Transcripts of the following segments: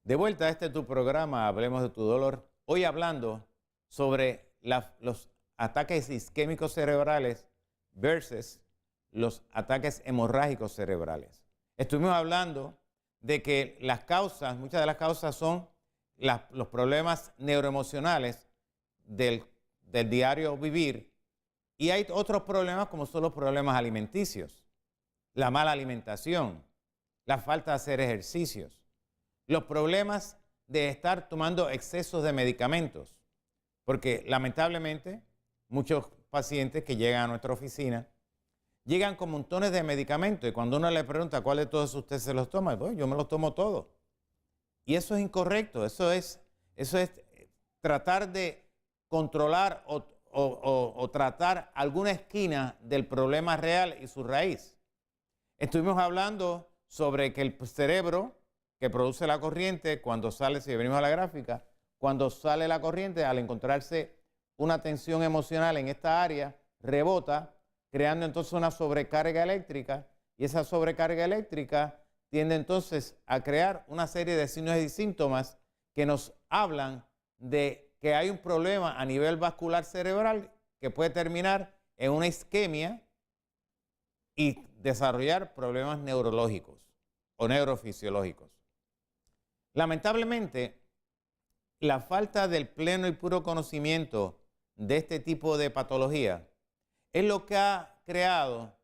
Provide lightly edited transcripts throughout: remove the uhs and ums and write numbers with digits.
De vuelta a tu programa, Hablemos de tu dolor. Hoy hablando sobre los ataques isquémicos cerebrales versus los ataques hemorrágicos cerebrales. Estuvimos hablando de que muchas de las causas son los problemas neuroemocionales del diario vivir, y hay otros problemas como son los problemas alimenticios, la mala alimentación, la falta de hacer ejercicios, los problemas de estar tomando excesos de medicamentos, porque lamentablemente muchos pacientes que llegan a nuestra oficina llegan con montones de medicamentos y cuando uno le pregunta cuál de todos usted se los toma, pues yo me los tomo todos. Y eso es incorrecto, eso es tratar de controlar o tratar alguna esquina del problema real y su raíz. Estuvimos hablando sobre que el cerebro que produce la corriente, cuando sale, si venimos a la gráfica, cuando sale la corriente, al encontrarse una tensión emocional en esta área, rebota, creando entonces una sobrecarga eléctrica, y esa sobrecarga eléctrica tiende entonces a crear una serie de signos y síntomas que nos hablan de que hay un problema a nivel vascular cerebral que puede terminar en una isquemia y desarrollar problemas neurológicos o neurofisiológicos. Lamentablemente, la falta del pleno y puro conocimiento de este tipo de patología es lo que ha creado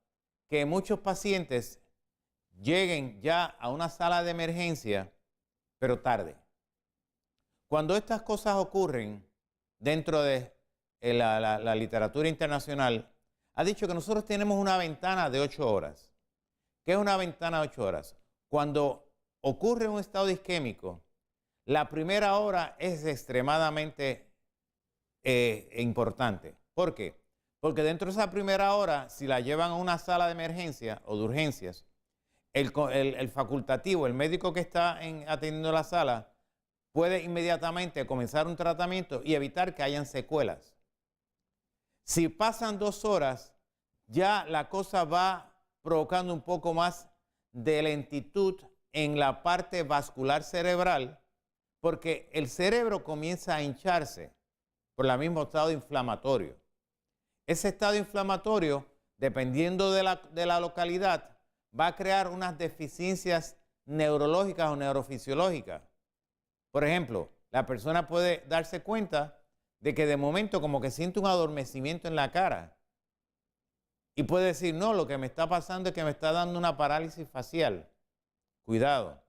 que muchos pacientes lleguen ya a una sala de emergencia, pero tarde. Cuando estas cosas ocurren dentro de la literatura internacional, ha dicho que nosotros tenemos una ventana de 8 horas. ¿Qué es una ventana de 8 horas? Cuando ocurre un estado isquémico, la primera hora es extremadamente importante. ¿Por qué? Porque dentro de esa primera hora, si la llevan a una sala de emergencia o de urgencias, el facultativo, el médico que está atendiendo la sala, puede inmediatamente comenzar un tratamiento y evitar que hayan secuelas. Si pasan 2 horas, ya la cosa va provocando un poco más de lentitud en la parte vascular cerebral, porque el cerebro comienza a hincharse por el mismo estado inflamatorio. Ese estado inflamatorio, dependiendo de la localidad, va a crear unas deficiencias neurológicas o neurofisiológicas. Por ejemplo, la persona puede darse cuenta de que de momento como que siente un adormecimiento en la cara y puede decir, no, lo que me está pasando es que me está dando una parálisis facial. Cuidado.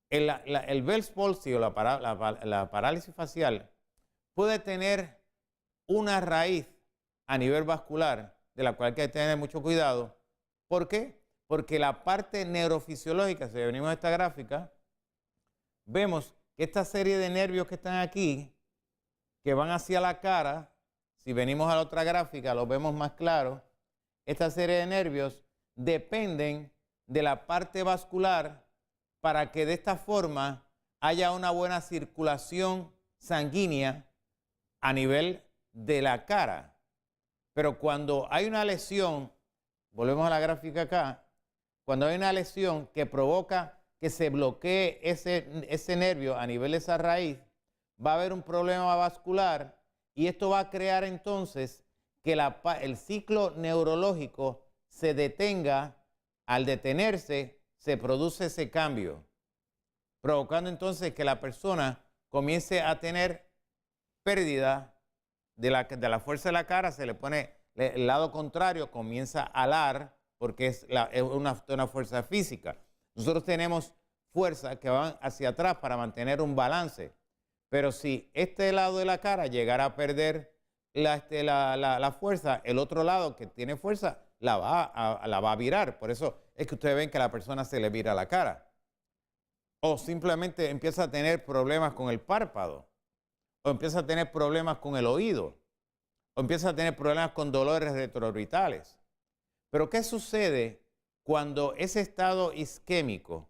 El Bell's palsy o la parálisis facial puede tener una raíz a nivel vascular de la cual hay que tener mucho cuidado. ¿Por qué? Porque la parte neurofisiológica, si venimos a esta gráfica, vemos que esta serie de nervios que están aquí, que van hacia la cara, si venimos a la otra gráfica lo vemos más claro, esta serie de nervios dependen de la parte vascular para que de esta forma haya una buena circulación sanguínea a nivel de la cara. Pero cuando hay una lesión, volvemos a la gráfica acá, cuando hay una lesión que provoca que se bloquee ese nervio a nivel de esa raíz, va a haber un problema vascular y esto va a crear entonces que el ciclo neurológico se detenga. Al detenerse, se produce ese cambio, provocando entonces que la persona comience a tener pérdida de la fuerza de la cara, se le pone el lado contrario, comienza a alar porque es una fuerza física. Nosotros tenemos fuerzas que van hacia atrás para mantener un balance, pero si este lado de la cara llegara a perder la fuerza, el otro lado que tiene fuerza la va a virar. Por eso es que ustedes ven que a la persona se le vira la cara. O simplemente empieza a tener problemas con el párpado, o empieza a tener problemas con el oído, o empieza a tener problemas con dolores retroorbitales. Pero ¿qué sucede cuando ese estado isquémico,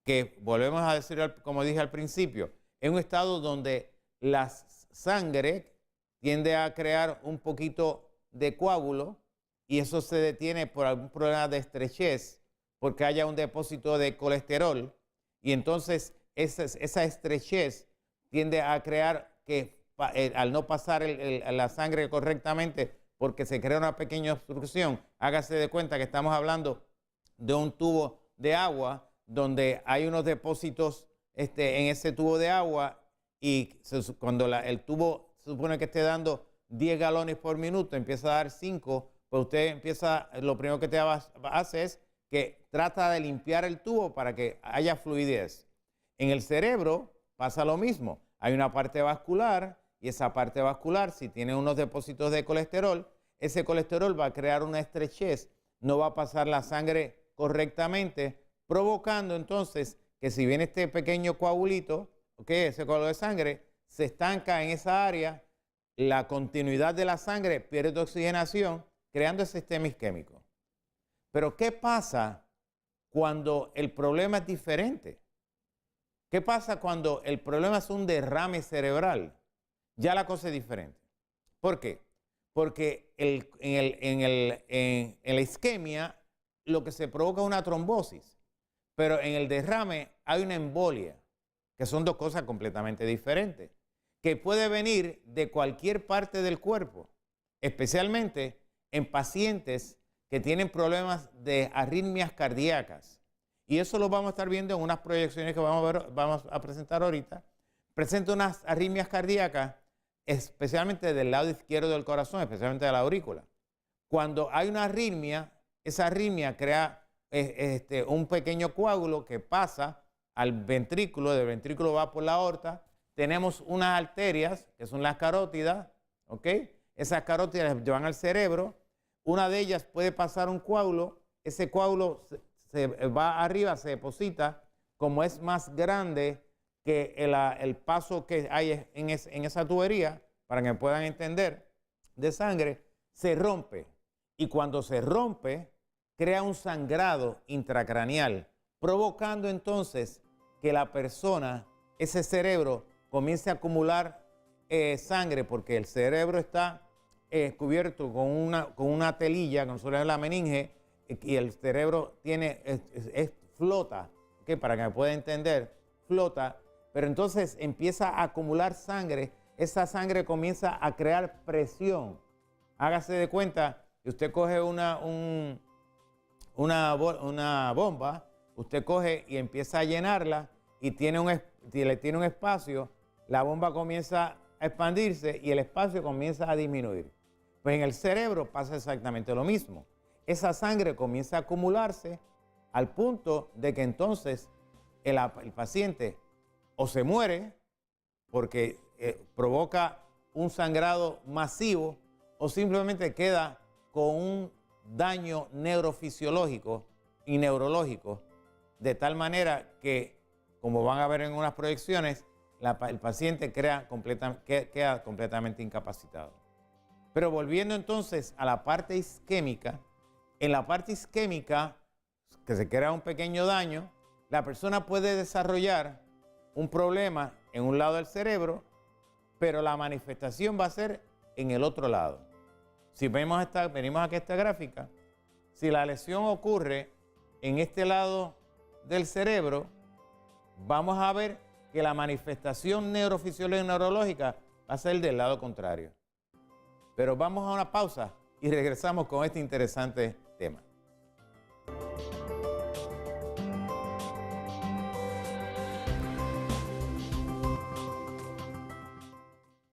que volvemos a decir, como dije al principio, es un estado donde la sangre tiende a crear un poquito de coágulo y eso se detiene por algún problema de estrechez, porque haya un depósito de colesterol, y entonces esa estrechez tiende a crear que al no pasar la sangre correctamente, porque se crea una pequeña obstrucción, hágase de cuenta que estamos hablando de un tubo de agua donde hay unos depósitos en ese tubo de agua y cuando el tubo se supone que esté dando 10 galones por minuto, empieza a dar 5, pues usted empieza, lo primero que te hace es que trata de limpiar el tubo para que haya fluidez. En el cerebro pasa lo mismo. Hay una parte vascular y esa parte vascular, si tiene unos depósitos de colesterol, ese colesterol va a crear una estrechez, no va a pasar la sangre correctamente, provocando entonces que si viene este pequeño coagulito, ese coágulo de sangre, se estanca en esa área, la continuidad de la sangre pierde oxigenación, creando ese sistema isquémico. Pero ¿qué pasa cuando el problema es diferente? ¿Qué pasa cuando el problema es un derrame cerebral? Ya la cosa es diferente. ¿Por qué? Porque en la isquemia lo que se provoca es una trombosis, pero en el derrame hay una embolia, que son dos cosas completamente diferentes, que puede venir de cualquier parte del cuerpo, especialmente en pacientes que tienen problemas de arritmias cardíacas. Y eso lo vamos a estar viendo en unas proyecciones que vamos a presentar ahorita. Presenta unas arritmias cardíacas, especialmente del lado izquierdo del corazón, especialmente de la aurícula. Cuando hay una arritmia, esa arritmia crea un pequeño coágulo que pasa al ventrículo, del ventrículo va por la aorta. Tenemos unas arterias, que son las carótidas, ¿ok? Esas carótidas llevan al cerebro. Una de ellas puede pasar un coágulo, ese coágulo se va arriba, se deposita, como es más grande que el paso que hay en esa tubería, para que me puedan entender, de sangre, se rompe. Y cuando se rompe, crea un sangrado intracraneal, provocando entonces que la persona, ese cerebro, comience a acumular sangre, porque el cerebro está cubierto con una telilla, con la meninge, y el cerebro flota, ¿okay? Para que me pueda entender, flota, pero entonces empieza a acumular sangre, esa sangre comienza a crear presión. Hágase de cuenta que usted coge una bomba, usted coge y empieza a llenarla y le tiene un espacio, la bomba comienza a expandirse y el espacio comienza a disminuir. Pues en el cerebro pasa exactamente lo mismo. Esa sangre comienza a acumularse al punto de que entonces el paciente o se muere porque provoca un sangrado masivo o simplemente queda con un daño neurofisiológico y neurológico, de tal manera que, como van a ver en unas proyecciones, el paciente queda completamente incapacitado. Pero volviendo entonces a la parte isquémica, en la parte isquémica, que se crea un pequeño daño, la persona puede desarrollar un problema en un lado del cerebro, pero la manifestación va a ser en el otro lado. Si venimos aquí a esta gráfica, si la lesión ocurre en este lado del cerebro, vamos a ver que la manifestación neurofisiológica y neurológica va a ser del lado contrario. Pero vamos a una pausa y regresamos con este interesante tema.